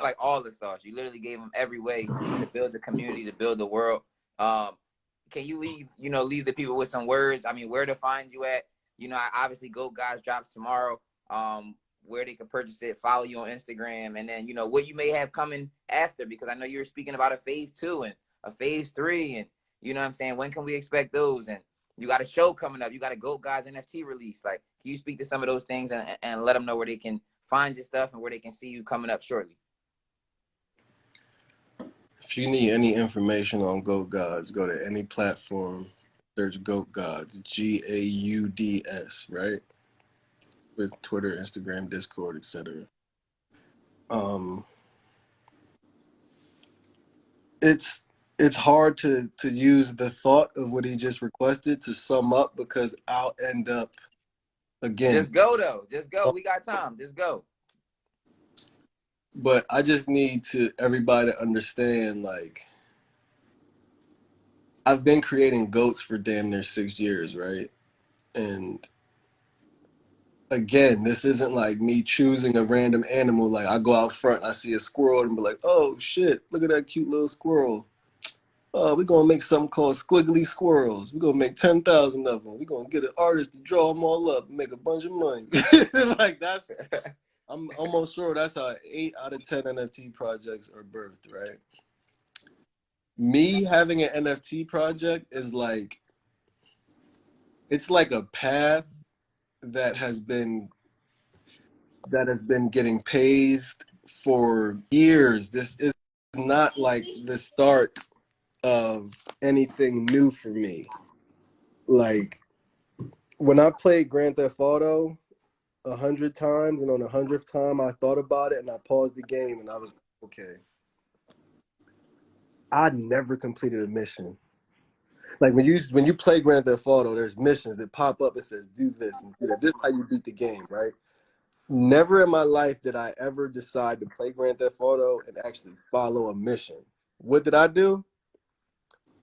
A: like all the sauce. You literally gave them every way to build the community, to build the world. Can you leave the people with some words? I mean, where to find you at? Obviously GOAT Guys drops tomorrow. Where they can purchase it, follow you on Instagram, and then what you may have coming after, because I know you were speaking about a phase 2 and a phase 3, and you know what I'm saying, when can we expect those? And you got a show coming up, you got a GOAT Guys NFT release. Like, can you speak to some of those things and let them know where they can find your stuff and where they can see you coming up shortly?
C: If you need any information on GOAT Gods, go to any platform, search GOAT Gods, GAUDS, right? With Twitter, Instagram, Discord, etc. It's hard to use the thought of what he just requested to sum up, because I'll end up again.
A: Just go though. Just go. We got time. Just go.
C: But I just need everybody to understand, like, I've been creating goats for damn near 6 years, right? And again, this isn't like me choosing a random animal. Like, I go out front, I see a squirrel and be like, oh shit, look at that cute little squirrel. We're going to make something called squiggly squirrels. We're going to make 10,000 of them. We're going to get an artist to draw them all up and make a bunch of money. Like, I'm almost sure that's how 8 out of 10 NFT projects are birthed, right? Me having an NFT project is like, it's like a path that has been getting paved for years. This is not like the start of anything new for me. Like, when I played Grand Theft Auto 100 times, and on the 100th time I thought about it and I paused the game and I was okay, I never completed a mission. Like, when you play Grand Theft Auto, there's missions that pop up and says do this and do that. This is how you beat the game, right? Never in my life did I ever decide to play Grand Theft Auto and actually follow a mission. What did I do?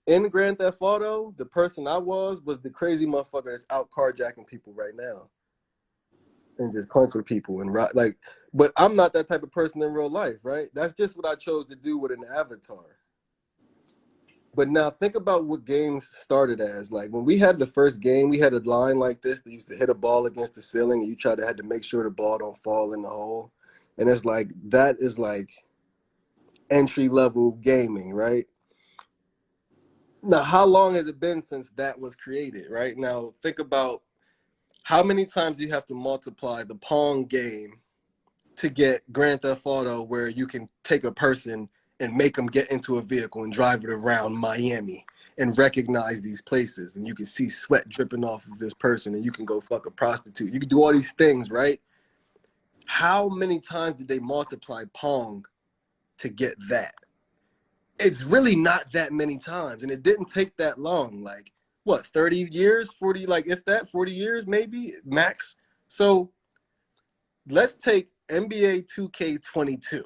C: In Grand Theft Auto, the person I was the crazy motherfucker that's out carjacking people right now and just punching people and like. But I'm not that type of person in real life, right? That's just what I chose to do with an avatar. But now think about what games started as. Like, when we had the first game, we had a line like this that used to hit a ball against the ceiling, and you had to make sure the ball don't fall in the hole. And it's like, that is like entry level gaming, right? Now, how long has it been since that was created, right? Now, think about how many times you have to multiply the Pong game to get Grand Theft Auto, where you can take a person and make them get into a vehicle and drive it around Miami and recognize these places. And you can see sweat dripping off of this person, and you can go fuck a prostitute. You can do all these things, right? How many times did they multiply Pong to get that? It's really not that many times, and it didn't take that long. Like, what, 30 years, 40, like, if that, 40 years maybe max. So let's take NBA 2K22.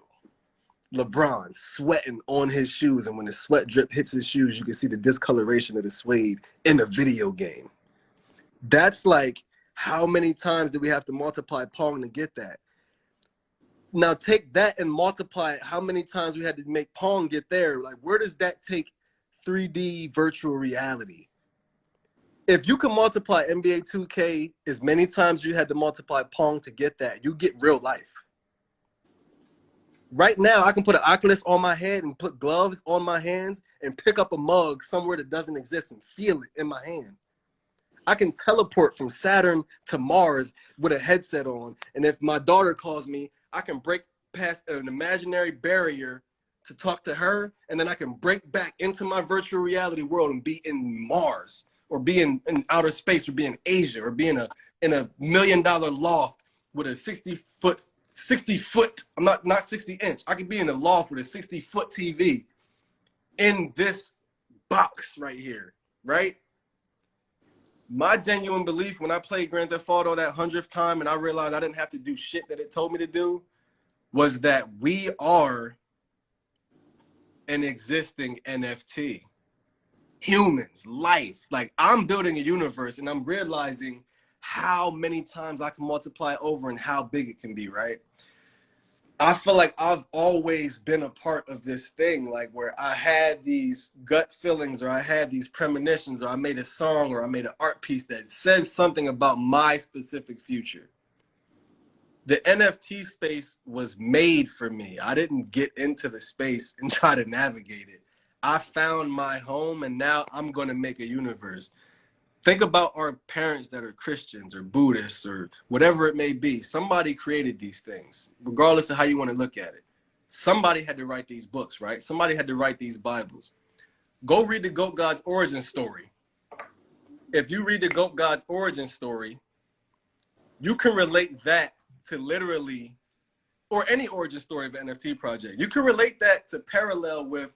C: LeBron sweating on his shoes, and when the sweat drip hits his shoes, you can see the discoloration of the suede in a video game. That's like, how many times do we have to multiply Pong to get that? Now take that and multiply how many times we had to make Pong get there. Like, where does that take 3D virtual reality? If you can multiply NBA 2K as many times you had to multiply Pong to get that, you get real life. Right now, I can put an Oculus on my head and put gloves on my hands and pick up a mug somewhere that doesn't exist and feel it in my hand. I can teleport from Saturn to Mars with a headset on. And if my daughter calls me, I can break past an imaginary barrier to talk to her. And then I can break back into my virtual reality world and be in Mars, or be in outer space, or be in Asia, or be in a $1 million loft with a 60 foot, I'm not 60 inch. I could be in a loft with a 60-foot TV in this box right here, right? My genuine belief when I played Grand Theft Auto that 100th time and I realized I didn't have to do shit that it told me to do was that we are an existing NFT. Humans, life. Like, I'm building a universe and I'm realizing how many times I can multiply over and how big it can be, right? I feel like I've always been a part of this thing, like where I had these gut feelings, or I had these premonitions, or I made a song, or I made an art piece that said something about my specific future. The NFT space was made for me. I didn't get into the space and try to navigate it. I found my home, and now I'm going to make a universe. Think about our parents that are Christians or Buddhists or whatever it may be. Somebody created these things, regardless of how you want to look at it. Somebody had to write these books, right? Somebody had to write these Bibles. Go read the Goat God's origin story. If you read the Goat God's origin story, you can relate that to literally, or any origin story of an NFT project. You can relate that to parallel with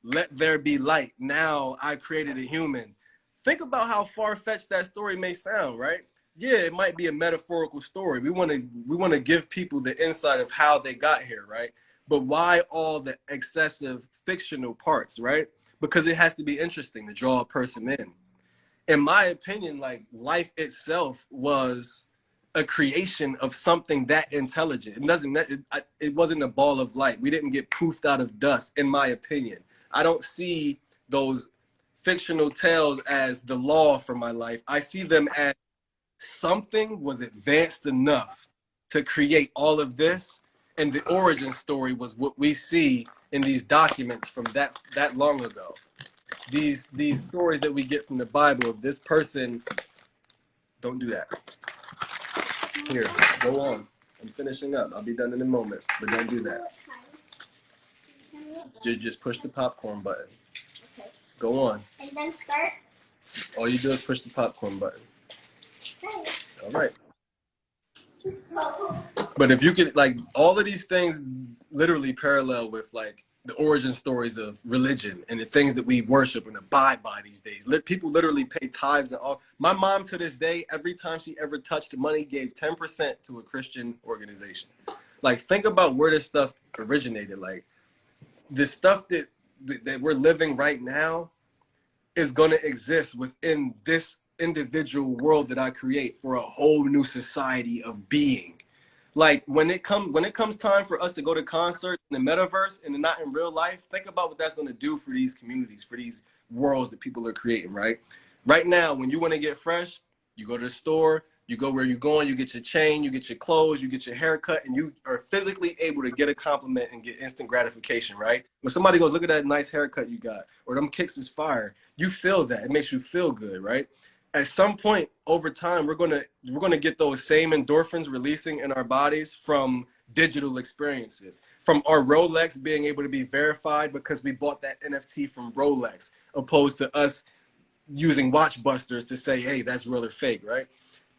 C: Let There Be Light. Now I created a human. Think about how far-fetched that story may sound, right? Yeah, it might be a metaphorical story. We want to give people the insight of how they got here, right? But why all the excessive fictional parts, right? Because it has to be interesting to draw a person in. In my opinion, like, life itself was a creation of something that intelligent. It wasn't a ball of light. We didn't get poofed out of dust, in my opinion. I don't see those fictional tales as the law for my life. I see them as something was advanced enough to create all of this, and the origin story was what we see in these documents from that long ago. These stories that we get from the Bible of this person. Don't do that. Here, go on. I'm finishing up. I'll be done in a moment, but don't do that. Just push the popcorn button. Go on.
D: And then start?
C: All you do is push the popcorn button.
D: Okay.
C: All right. But if you could, like, all of these things literally parallel with, like, the origin stories of religion and the things that we worship and abide by these days. People literally pay tithes and all. My mom, to this day, every time she ever touched money, gave 10% to a Christian organization. Like, think about where this stuff originated. Like, the stuff that we're living right now is going to exist within this individual world that I create for a whole new society of being. Like, when it comes time for us to go to concerts in the metaverse and not in real life, think about what that's going to do for these communities, for these worlds that people are creating, right? Right now, when you want to get fresh, you go to the store, you go where you're going, you get your chain, you get your clothes, you get your haircut, and you are physically able to get a compliment and get instant gratification, right? When somebody goes, look at that nice haircut you got, or them kicks is fire, you feel that. It makes you feel good, right? At some point over time, we're gonna get those same endorphins releasing in our bodies from digital experiences, from our Rolex being able to be verified because we bought that NFT from Rolex, opposed to us using Watchbusters to say, hey, that's real or fake, right?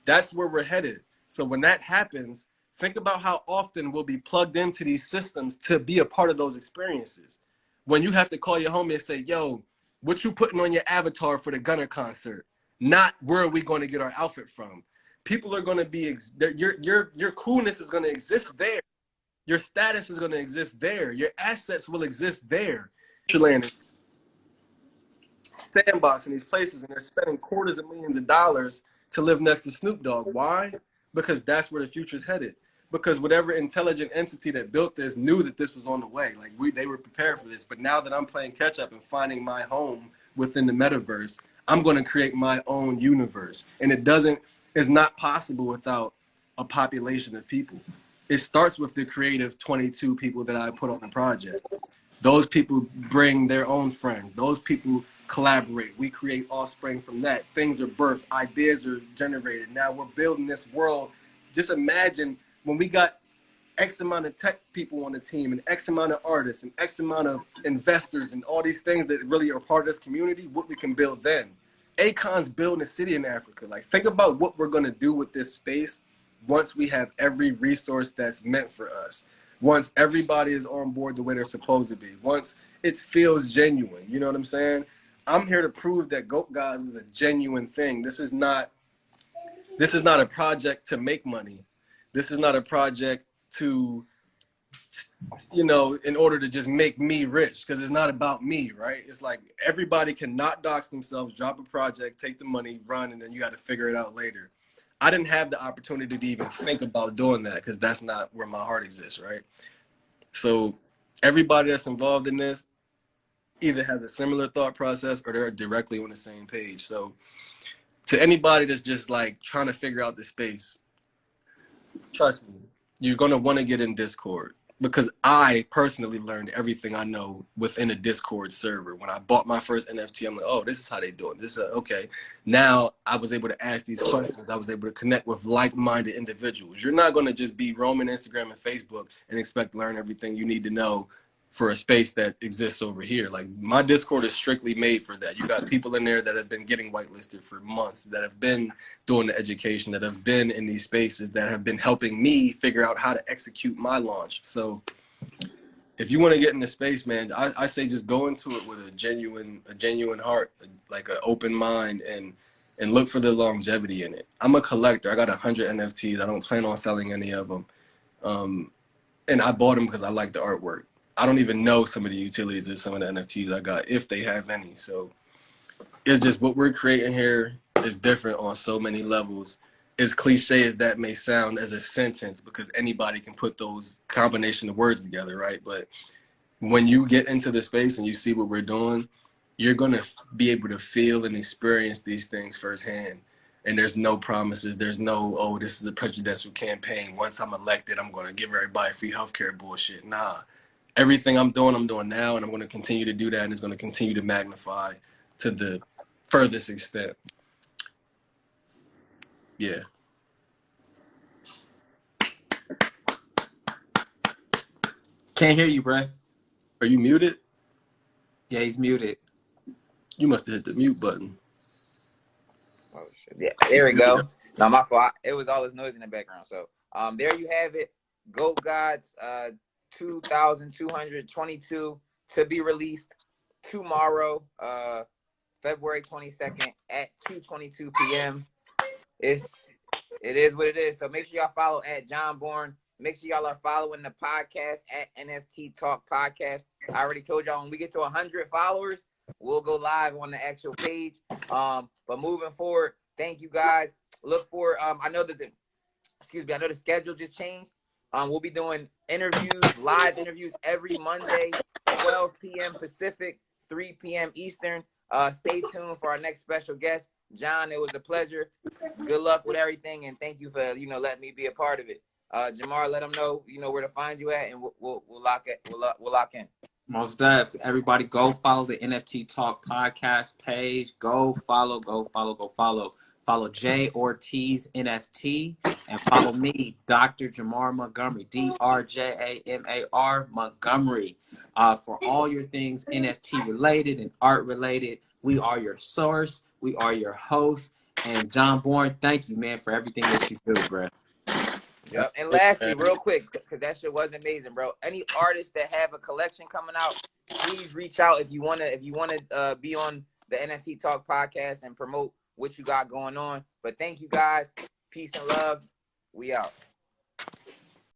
C: That's where we're headed. So when that happens, think about how often we'll be plugged into these systems to be a part of those experiences. When you have to call your homie and say, yo, what you putting on your avatar for the Gunner concert? Not where are we going to get our outfit from? People are going to be, your coolness is going to exist there. Your status is going to exist there. Your assets will exist there. Sandbox in these places, and they're spending quarters of millions of dollars to live next to Snoop Dogg. Why? Because that's where the future's headed. Because whatever intelligent entity that built this knew that this was on the way. Like, they were prepared for this. But now that I'm playing catch up and finding my home within the metaverse, I'm going to create my own universe. And it's not possible without a population of people. it starts with the creative 22 people that I put on the project. Those people bring their own friends. Those people collaborate. We create offspring from that. Things are birthed. Ideas are generated. Now we're building this world. Just imagine when we got X amount of tech people on the team and X amount of artists and X amount of investors and all these things that really are part of this community, what we can build then. Akon's building a city in Africa. Like, think about what we're going to do with this space once we have every resource that's meant for us. Once everybody is on board the way they're supposed to be. Once it feels genuine. You know what I'm saying? I'm here to prove that Goat Gods is a genuine thing. This is not a project to make money. This is not a project to, you know, in order to just make me rich, because it's not about me, right? It's like everybody can not dox themselves, drop a project, take the money, run, and then you got to figure it out later. I didn't have the opportunity to even think about doing that because that's not where my heart exists, right? So everybody that's involved in this either has a similar thought process or they're directly on the same page. So to anybody that's just like trying to figure out the space, trust me, you're going to want to get in Discord, because I personally learned everything I know within a Discord server. When I bought my first NFT, I'm like, oh, this is how they do it. This is okay. Now I was able to ask these questions. I was able to connect with like-minded individuals. You're not going to just be roaming Instagram and Facebook and expect to learn everything you need to know for a space that exists over here. Like, my Discord is strictly made for that. You got people in there that have been getting whitelisted for months, that have been doing the education, that have been in these spaces, that have been helping me figure out how to execute my launch. So if you want to get in the space, man, I say just go into it with a genuine heart, like an open mind, and look for the longevity in it. I'm a collector. I got 100 NFTs. I don't plan on selling any of them. And I bought them because I like the artwork. I don't even know some of the utilities of some of the NFTs I got, if they have any. So it's just what we're creating here is different on so many levels. As cliche as that may sound as a sentence, because anybody can put those combination of words together, right? But when you get into the space and you see what we're doing, you're going to be able to feel and experience these things firsthand. And there's no promises. There's no, oh, this is a presidential campaign. Once I'm elected, I'm going to give everybody free healthcare bullshit. Nah. Everything I'm doing now, and I'm going to continue to do that, and it's going to continue to magnify to the furthest extent. Yeah.
B: Can't hear you, bruh.
C: Are you muted?
B: Yeah, he's muted.
C: You must have hit the mute button.
A: Oh shit! Yeah, there we go. No, my fault. It was all this noise in the background. So, there you have it. Goat Gods, 2,222 to be released tomorrow, February 22nd at 2:22 p.m. It is what it is. So make sure y'all follow at John Bourne. Make sure y'all are following the podcast at NFT Talk Podcast. I already told y'all when we get to 100 followers, we'll go live on the actual page. But moving forward, thank you guys. Look for I know the schedule just changed. We'll be doing live interviews every Monday, 12 p.m. Pacific, 3 p.m. Eastern. Stay tuned for our next special guest. John, it was a pleasure. Good luck with everything, and thank you for letting me be a part of it. Jamar, let them know where to find you at, and we'll lock it. We'll lock in.
B: Most definitely. Everybody go follow the NFT Talk podcast page. Go follow. Follow Jay Ortiz NFT and follow me, Dr. Jamar Montgomery, DRJAMAR Montgomery. For all your things NFT related and art related, we are your source. We are your host. And John Bourne, thank you, man, for everything that you do, bro.
A: Yep. And lastly, real quick, because that shit was amazing, bro. Any artists that have a collection coming out, please reach out if you wanna be on the NFT Talk podcast and promote what you got going on. But thank you guys. Peace and love. We out.